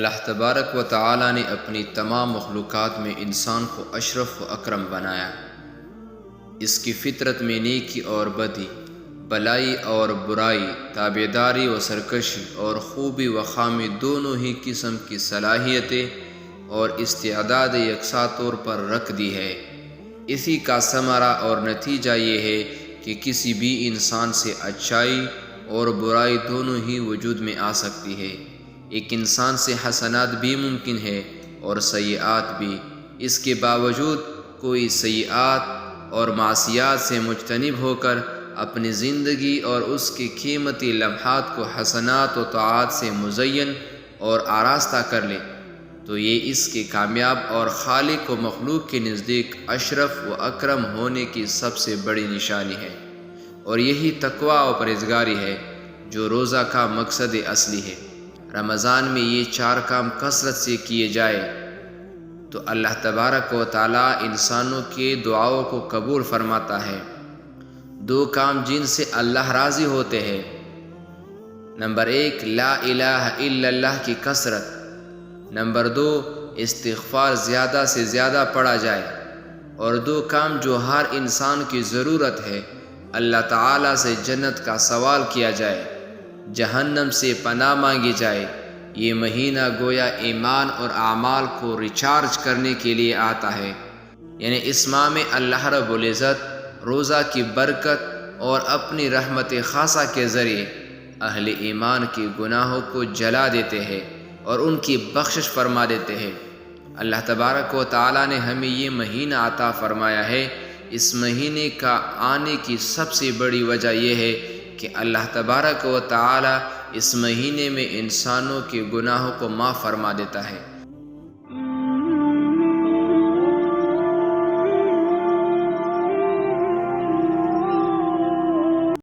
اللہ تبارک و تعالی نے اپنی تمام مخلوقات میں انسان کو اشرف و اکرم بنایا۔ اس کی فطرت میں نیکی اور بدی، بلائی اور برائی، تابعداری و سرکشی اور خوبی و خامی دونوں ہی قسم کی صلاحیتیں اور استعداد یکساں طور پر رکھ دی ہے۔ اسی کا ثمرہ اور نتیجہ یہ ہے کہ کسی بھی انسان سے اچھائی اور برائی دونوں ہی وجود میں آ سکتی ہے۔ ایک انسان سے حسنات بھی ممکن ہے اور سیئات بھی۔ اس کے باوجود کوئی سیئات اور معصیات سے مجتنب ہو کر اپنی زندگی اور اس کی قیمتی لمحات کو حسنات و طاعات سے مزین اور آراستہ کر لے تو یہ اس کے کامیاب اور خالق و مخلوق کے نزدیک اشرف و اکرم ہونے کی سب سے بڑی نشانی ہے، اور یہی تقوی و پرہیزگاری ہے جو روزہ کا مقصد اصلی ہے۔ رمضان میں یہ 4 کام کثرت سے کیے جائے تو اللہ تبارک و تعالی انسانوں کے دعاؤں کو قبول فرماتا ہے۔ 2 کام جن سے اللہ راضی ہوتے ہیں۔ نمبر 1 لا الہ الا اللہ کی کثرت۔ نمبر 2 استغفار زیادہ سے زیادہ پڑھا جائے۔ اور 2 کام جو ہر انسان کی ضرورت ہے، اللہ تعالی سے جنت کا سوال کیا جائے، جہنم سے پناہ مانگی جائے۔ یہ مہینہ گویا ایمان اور اعمال کو ریچارج کرنے کے لیے آتا ہے، یعنی اس ماہ میں اللہ رب العزت روزہ کی برکت اور اپنی رحمت خاصہ کے ذریعے اہل ایمان کے گناہوں کو جلا دیتے ہیں اور ان کی بخشش فرما دیتے ہیں۔ اللہ تبارک و تعالی نے ہمیں یہ مہینہ عطا فرمایا ہے۔ اس مہینے کا آنے کی سب سے بڑی وجہ یہ ہے کہ اللہ تبارک و تعالی اس مہینے میں انسانوں کے گناہوں کو معاف فرما دیتا ہے۔